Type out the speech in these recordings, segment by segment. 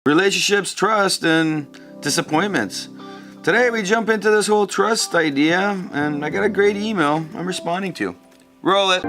relationships, trust, and disappointments. Today we jump into this whole trust idea, and I got a great email I'm responding to. Roll it.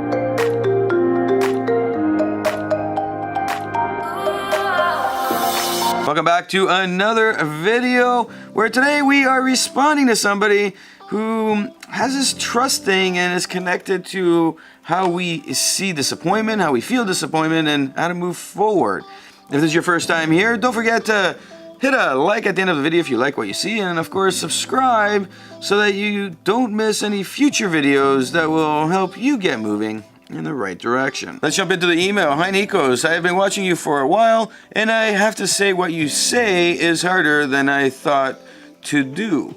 Welcome back to another video where today we are responding to somebody who has this trust thing and is connected to how we see disappointment, how we feel disappointment, and how to move forward. If this is your first time here, don't forget to hit a like at the end of the video if you like what you see, and of course subscribe so that you don't miss any future videos that will help you get moving in the right direction. Let's jump into the email. Hi Nikos, I have been watching you for a while, and I have to say what you say is harder than I thought to do.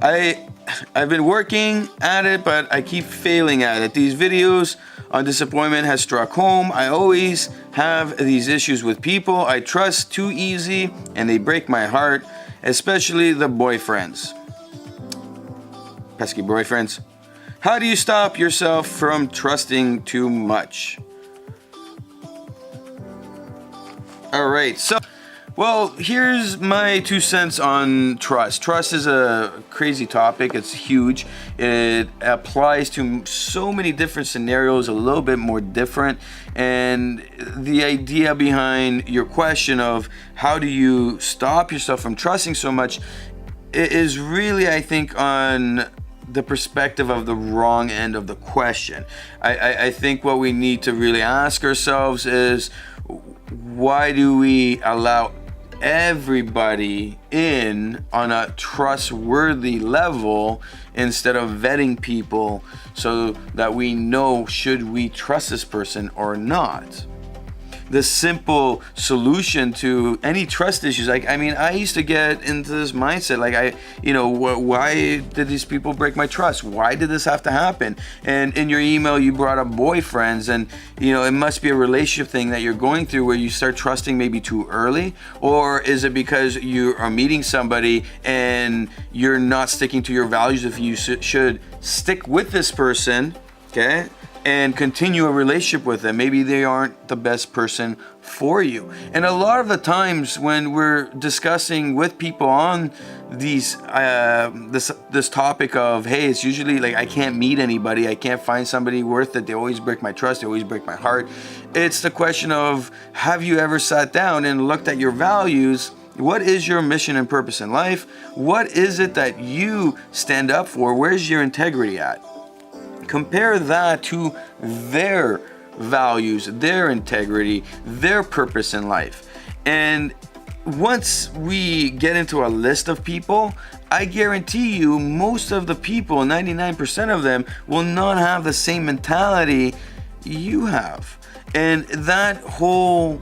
I've been working at it, but I keep failing at it. These videos on disappointment has struck home. I always have these issues with people I trust too easy, and they break my heart, especially the boyfriends. Pesky boyfriends. How do you stop yourself from trusting too much? All right, so, well, here's my 2 cents on trust. Trust is a crazy topic. It's huge. It applies to so many different scenarios, a little bit more different. And the idea behind your question of how do you stop yourself from trusting so much is really, I think, on the perspective of the wrong end of the question. I think what we need to really ask ourselves is, why do we allow everybody in on a trustworthy level instead of vetting people so that we know should we trust this person or not? The simple solution to any trust issues, I used to get into this mindset, why did these people break my trust? Why did this have to happen? And in your email, you brought up boyfriends, and it must be a relationship thing that you're going through where you start trusting maybe too early, or is it because you are meeting somebody and you're not sticking to your values if you should stick with this person, okay? And continue a relationship with them. Maybe they aren't the best person for you. And a lot of the times when we're discussing with people on these this topic of, hey, it's usually like I can't meet anybody, I can't find somebody worth it, they always break my trust, they always break my heart. It's the question of, have you ever sat down and looked at your values? What is your mission and purpose in life? What is it that you stand up for? Where's your integrity at? Compare that to their values, their integrity, their purpose in life. And once we get into a list of people, I guarantee you most of the people, 99% of them, will not have the same mentality you have. And that whole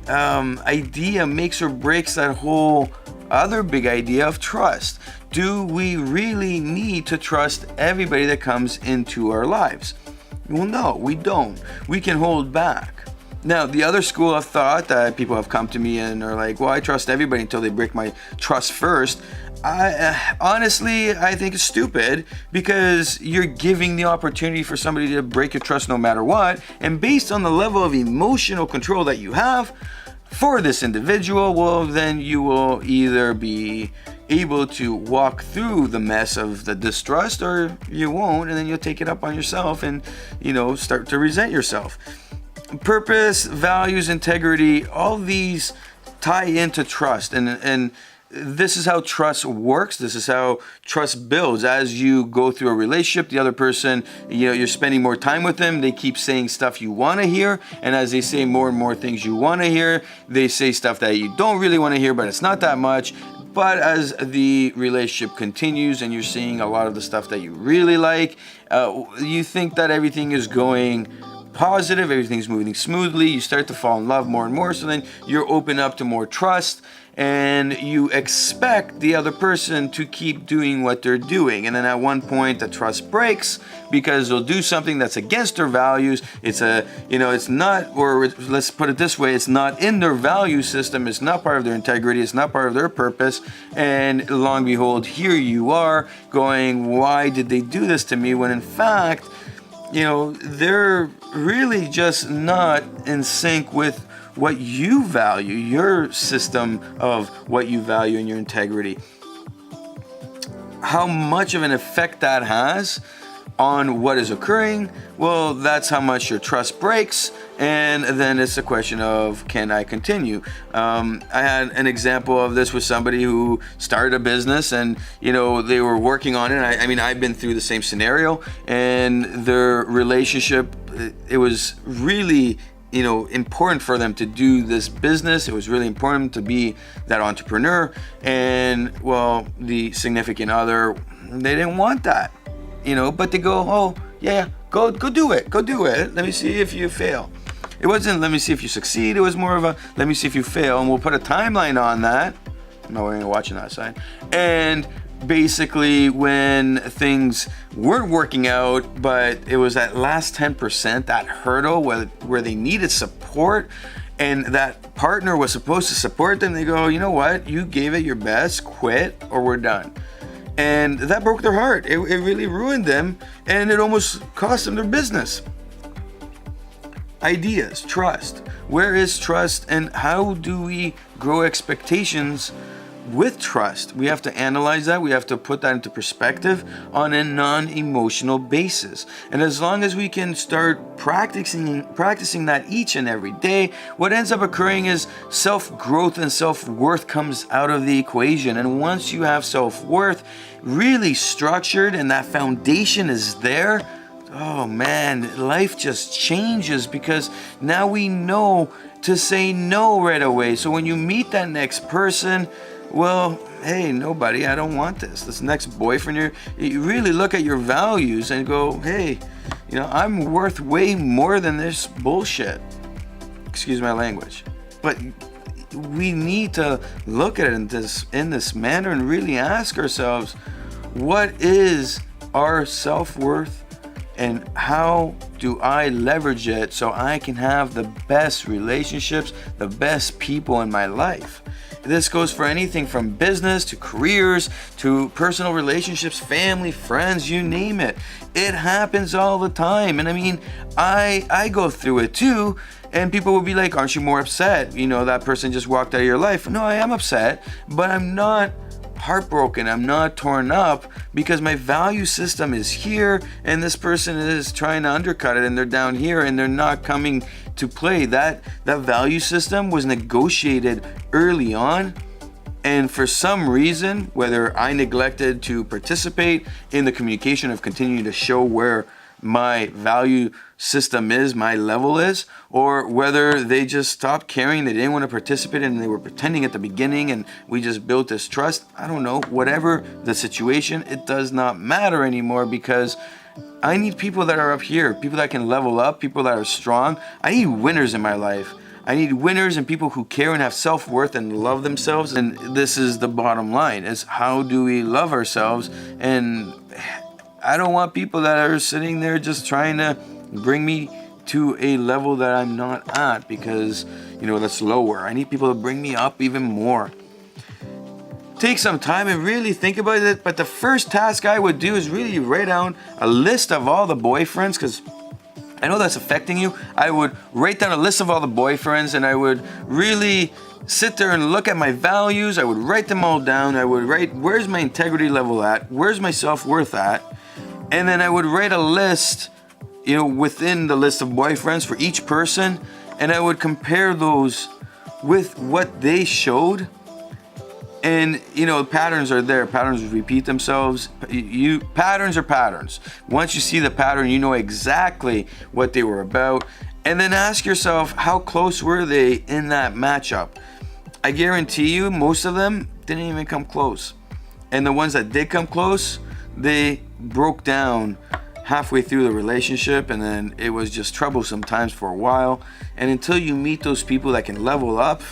idea makes or breaks that whole other big idea of trust. Do we really need to trust everybody that comes into our lives? Well, no, we don't. We can hold back. Now, the other school of thought that people have come to me and are like, well, I trust everybody until they break my trust first. Honestly, I think it's stupid, because you're giving the opportunity for somebody to break your trust no matter what. And based on the level of emotional control that you have for this individual, well, then you will either be able to walk through the mess of the distrust, or you won't, and then you'll take it up on yourself and start to resent yourself. Purpose, values, integrity, all these tie into trust, and this is how trust works. This is how trust builds. As you go through a relationship, the other person, you're spending more time with them. They keep saying stuff you want to hear. And as they say more and more things you want to hear, they say stuff that you don't really want to hear, but it's not that much. But as the relationship continues and you're seeing a lot of the stuff that you really like, you think that everything is going positive, everything's moving smoothly, you start to fall in love more and more, so then you're open up to more trust, and you expect the other person to keep doing what they're doing. And then at one point the trust breaks because they'll do something that's against their values. It's not, or let's put it this way, it's not in their value system, it's not part of their integrity, it's not part of their purpose. And lo and behold, here you are going, why did they do this to me? When in fact, they're really just not in sync with what you value, your system of what you value and your integrity, how much of an effect that has on what is occurring, well, that's how much your trust breaks. And then it's a question of, can I continue? I had an example of this with somebody who started a business, and they were working on it. I mean, I've been through the same scenario, and their relationship, it was really important for them to do this business. It was really important to be that entrepreneur. And well, the significant other, they didn't want that, but they go, oh yeah, go do it. Let me see if you fail. It wasn't, let me see if you succeed. It was more of a, let me see if you fail. And we'll put a timeline on that. No, we're gonna watch on that side. And basically when things weren't working out, but it was that last 10%, that hurdle where they needed support, and that partner was supposed to support them, they go, you know what, you gave it your best, quit or we're done. And that broke their heart. It really ruined them, and it almost cost them their business. Ideas, trust. Where is trust, and how do we grow expectations with trust? We have to analyze that. We have to put that into perspective on a non-emotional basis. And as long as we can start practicing that each and every day, what ends up occurring is self-growth and self-worth comes out of the equation. And once you have self-worth really structured and that foundation is there, oh man, life just changes, because now we know to say no right away. So when you meet that next person, well, hey, nobody, I don't want this next boyfriend. You really look at your values and go, hey, I'm worth way more than this bullshit. Excuse my language. But we need to look at it in this manner and really ask ourselves, what is our self-worth? And how do I leverage it so I can have the best relationships, the best people in my life? This goes for anything from business to careers to personal relationships, family, friends, you name it. It happens all the time. And I mean, I go through it too. And people will be like, aren't you more upset? That person just walked out of your life. No, I am upset, but I'm not heartbroken. I'm not torn up, because my value system is here and this person is trying to undercut it and they're down here and they're not coming to play. That value system was negotiated early on, and for some reason, whether I neglected to participate in the communication of continuing to show where my value system is, my level is, or whether they just stopped caring, they didn't want to participate and they were pretending at the beginning and we just built this trust. I don't know, whatever the situation, it does not matter anymore, because I need people that are up here, people that can level up, people that are strong. I need winners in my life. I need winners and people who care and have self-worth and love themselves. And this is the bottom line, is how do we love ourselves? And I don't want people that are sitting there just trying to bring me to a level that I'm not at, because, that's lower. I need people to bring me up even more. Take some time and really think about it. But the first task I would do is really write down a list of all the boyfriends, because I know that's affecting you. I would write down a list of all the boyfriends, and I would really sit there and look at my values. I would write them all down. I would write, where's my integrity level at? Where's my self-worth at? And then I would write a list, within the list of boyfriends for each person, and I would compare those with what they showed. And patterns are there. Patterns repeat themselves. Patterns are patterns. Once you see the pattern, you know exactly what they were about. And then ask yourself, how close were they in that matchup? I guarantee you, most of them didn't even come close. And the ones that did come close, they broke down halfway through the relationship, and then it was just troublesome times for a while. And until you meet those people that can level up,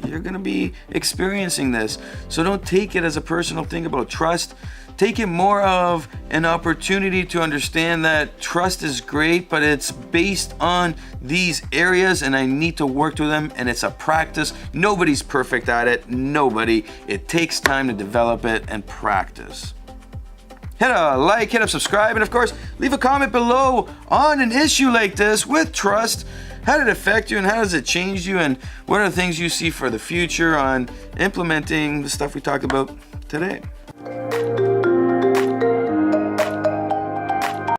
you're going to be experiencing this. So don't take it as a personal thing about trust. Take it more of an opportunity to understand that trust is great, but it's based on these areas and I need to work to them, and it's a practice. Nobody's perfect at it. Nobody. It takes time to develop it and practice. hit a like, hit a subscribe, and of course, leave a comment below on an issue like this with trust. How did it affect you, and how does it change you, and what are the things you see for the future on implementing the stuff we talked about today?